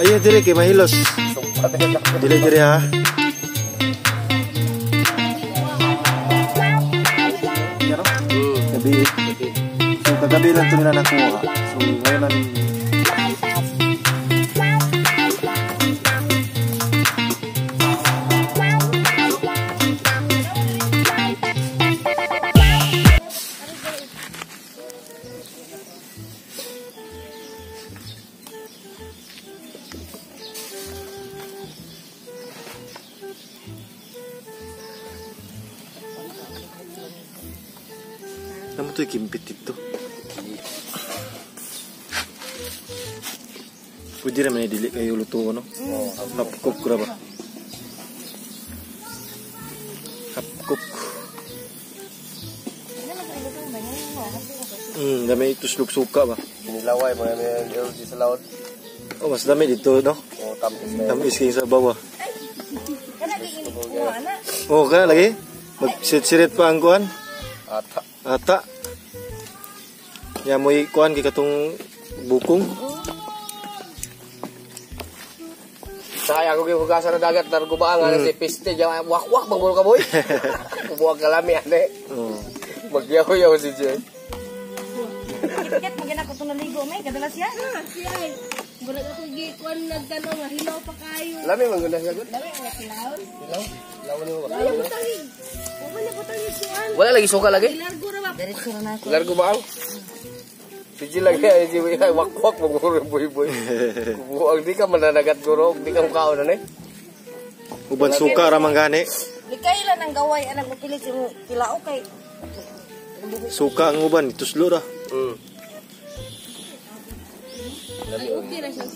Ayo dire kay mahilos. Dili dire ha. So kagabi lang ito nila nakuha. So ngayon lang naman ito kimpit ito. Pwede naman i-dili kayo luto, no? Hapkop ko na ba? Hapkop. Dami ito slug suka ba? Nilaway, mga may sa laod. Oh, mas dami dito, no? Tamis kayo sa bawah. Oh, kana lagi? Magsirit pa ang kuhan? Ata. Ya mo ikuan kay katong bukong. Saya ako gihugasan na dagat targubaan nga si piste jawa wak-wak bang ka boy. Buwag kalami ane. Magyaw-yaw si Jay. Kit magana ko to naligo may kadalas yan. Siya. Gura ko gikuan nagtanong nga hilaw pa kayo. Lami man guna siya gud. Lami nga hilaw. Lawan mo ba? Wala lagi suka lagi? Largo ra ba? Diretso na ako. Largo ba ang? Sige lang ya, si wak-wak maguro boy. Buwag di ka mananagat guro, di ka mukaon na Uban suka ra man gani. Likay lang ang gaway anak mo pilit mo kilao kay. Suka ang uban tuslo ra. Ay okay ra siya.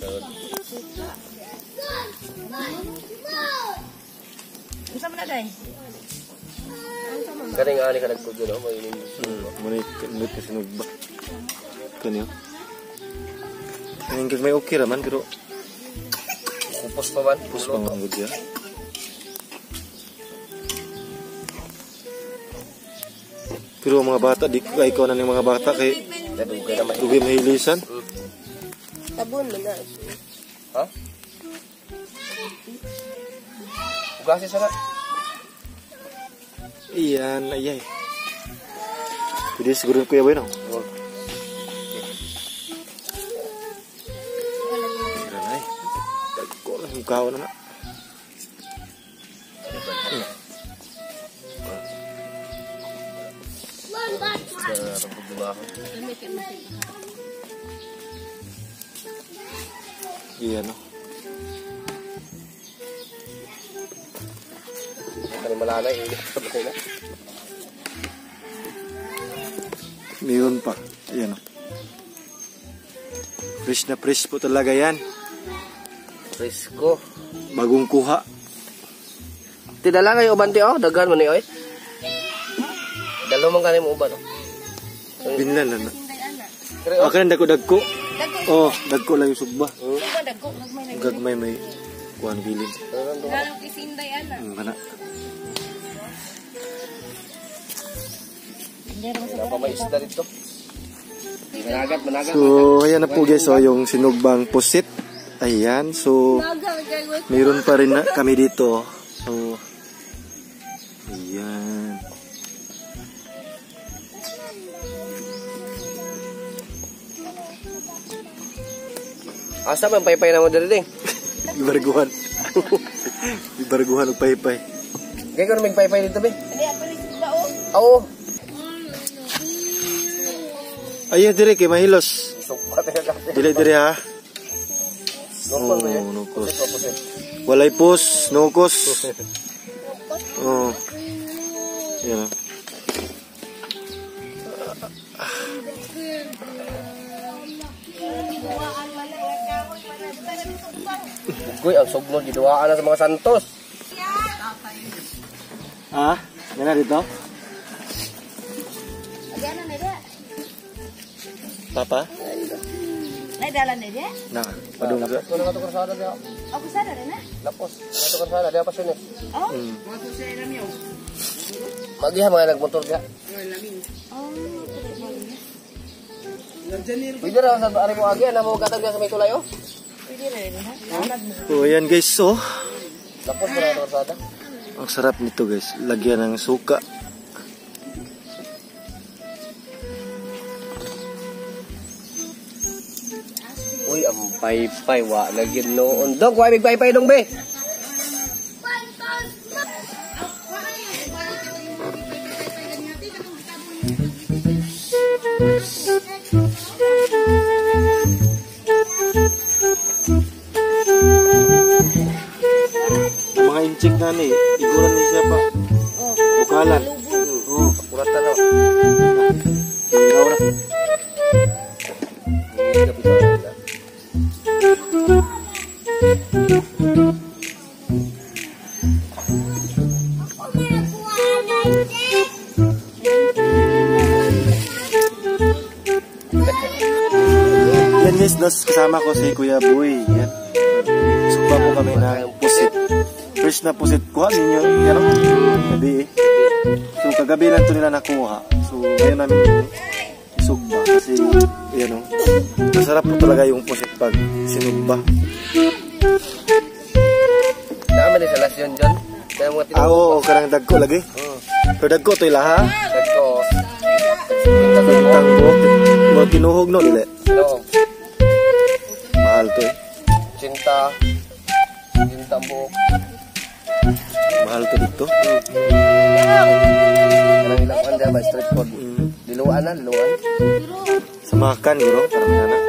Unsa man na day? Kaning ani ka nagkudyo no, mainin. Munit nut kasi nugba. Kanyo. Ang may okay ra man pero kupos pa man. Kupos pa man gud ya. Pero mga bata di kay ko na ng mga bata kay dugay mahilisan. Tabon man na. Ha? Ugasi sana. Iyan, ayay. Pwede siguro kuya boy no? Ay, dagko lang yung kawan na. Iya no. Kani malalay ini. Meron pa. Ayan o. Fresh na fresh po talaga yan. Fresco. Bagong kuha. Tidala kayo uban ti oh, daghan man ni oy. Dalo man kani mo uban oh. Binlan na. Akan dagko. Oh, dagko lang yung sugba. Gagmay may kuhan bilin. Lalo kisinday ana. Kana. Apa may isda dito? Managat. So, ayan na po guys, so, yung sinugbang pusit. Ayan, so, mayroon pa rin na kami dito. So, ayan. Asa man paypay na mo diri? Ibarguhan. Ibarguhan og paypay. Gay ko mig paypay dito be. Dali apa ni sugba o? Oo. Ayan dire kay mahilos. Dili dire ha. Nukos. Walay pus, nukos. Oh. Yan. Ugoy ang sugnod giduaan na sa mga santos. Ah, gana dito? Agana na da. Papa? Lai dalan deh dia. Nah, padung sa. Lapos na tukar sada dia. Aku sadar na. Lapos, tukar sada dia pas ini. Oh. Magi ha mga nagmotor dia. Oh. Pwede ra sa ari mo agi na mo gatag dia sa may tulay oh. Pwede rin ha. Oh, yan guys, oh. Lapos na tukar sada. Ang sarap nito guys, lagyan ng suka. Uy, ang paypay wa lagi noon. Dong, kuha big paypay dong be. Mga inchik na ni, iguran ni siya pa. Bukalan. Oh, Kurat na no. ikaw na. Yan guys, kasama ko si Kuya Boy. Yan. Sumba po kami ng pusit. Fresh na pusit. Kuha ninyo. Yan o. Gabi eh. So kagabi lang ito nila nakuha. So ngayon namin isugba. Kasi yan o. Masarap po talaga yung pusit pag sinugba. Naman din sa lasyon dyan. Kaya mga tinutupag. Oo, karang dagko lagi. Pero dagko ito ilaha. Dagko. Tintang buhok. Mga kinuhog no, dili. No. Mahal to eh. Cinta buhok. Mahal to dito. Karang ilang kan dyan ba street food. Diluan na, diluan. Sa makan guro, parang anak.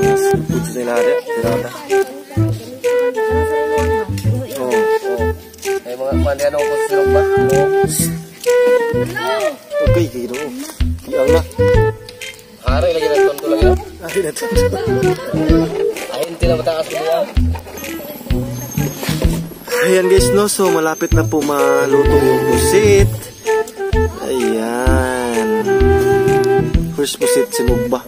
Mga seafood nila ada. Tirada. Oh. Ay mga mandiano ko sa silog ba? Okay, gino. Kiyang na. Hari lagi na tonto lagi na. Ay, nato. Ay, hindi na matakas ko niya. Ayan guys, no. So, malapit na po maluto yung pusit. Ayan. First pusit, sinugba.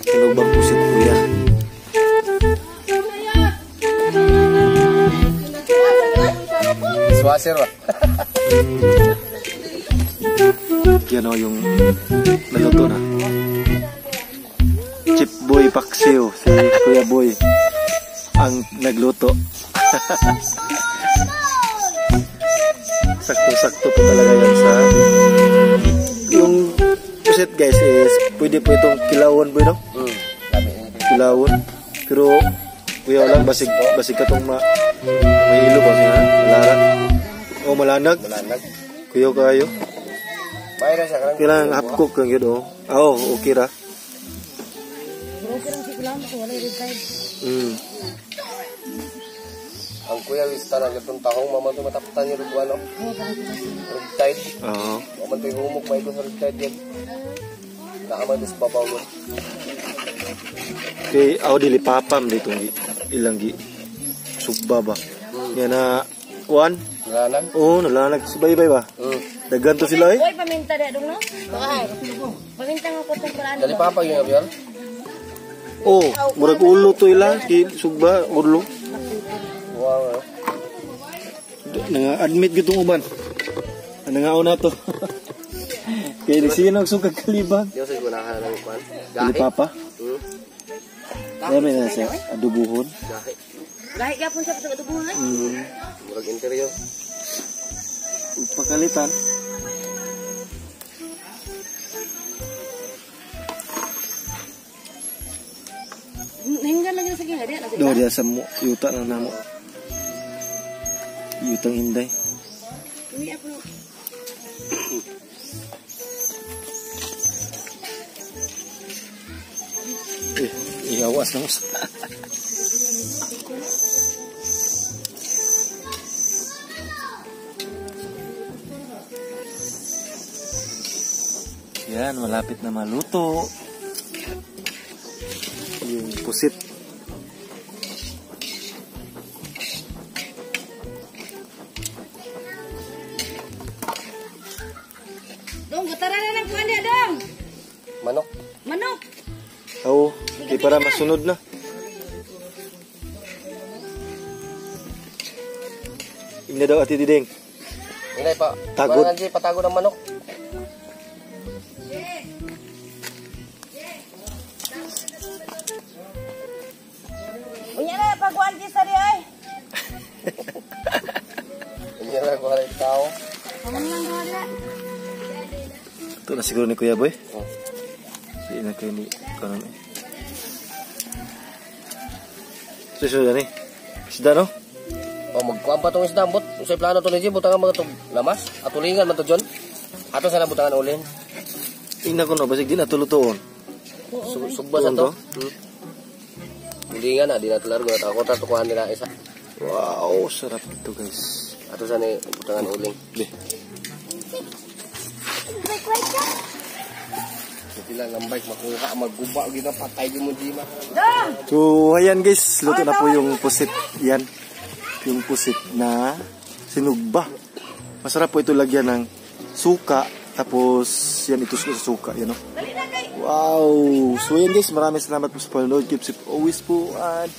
Sinugbang pusit po yan. Swasir ba? Yan o yung naluto na. Chip Boy Paksiw, si Kuya Boy ang nagluto. Sakto-sakto po talaga yan sa yung pusit guys is pwede po itong kilawon boy no? Kilawon. Pero kuya lang basig katong mahilo ba siya? Malarat. O malanag. Kuya kayo. Mayroon siya karang. Kailangan half cook kang yun oh. Oo, okay ra. Okay lang si kulang ko wala red tide. Ang kuya wista na gatong tahong maman mataptan niya ug ano. Red tide. Oo. Maman toy humok may ko sa red tide yan. Naaman dis babaw mo. Kay aw dili papam dito ilang gi sugba ba. Yan na kuan. Nalalag. Oo, nalalag subay-bay ba? Dagan to sila eh. Oy, paminta deh dong no? Bakay. Paminta nga ko tong paraan. Dali papa yung abiyan. Oh, murag ulo to ila ki sugba ulo. Wow. Nanga-admit gitong uban. Nangaon na to. Kaya di siya nagsugag kalibag. Diyo sa gunahan ng kwan. Dili papa. Kaya may na siya adubuhon. Gahi. Gahi gapon sa patubuhan. Murag interior. Pagkalitan. Hinggan lagi sa kanya dia. Do dia sa yuta na namo. Yutang Inday. Ini apa? Iyawas na mas. Yan, malapit na maluto. Yung pusit. Dong, gutaran na ng kuan dia, dong. Manok. Manok. Oo, kay para masunod na. Ina daw Ate Diding. Inay pa. Tagod. Mga G, patagod ang manok. Unya na pagkuan ki sari ay. Hindi na ko rin tao. Aman lang dala. Ito na siguro ni Kuya Boy. Oh. Hindi na kayo ni kanon eh. Susunod na ni. Isda no? O magkuan pa tong isda bot. Sa plano to ni G, butangan mga tong lamas. Atulingan man to John. Ato sana butangan ulin. Tingnan ko no, basig di na tulutuon. Sugba sa to. Ulingan na, di na to largo. Ako tatukuhan nila isa. Wow, sarap ito guys. Ato sana butangan uling. Be. Hindi lang ang bike makuha, magguba, gina patay din mo di ma. So, ayan guys, luto na po yung pusit. Yan. Yung pusit na sinugba. Masarap po ito lagyan ng suka. Tapos, yan itusok sa suka. Yan o. Wow! So, ayan guys, maraming salamat po sa panonood. Keep safe always po. And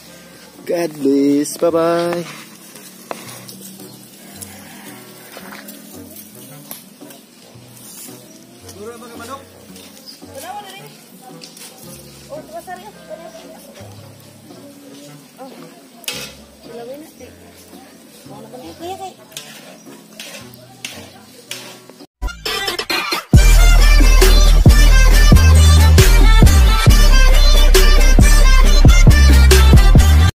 God bless. Bye-bye. Oh, pasari. Oh. Lawin na. Kuya kay.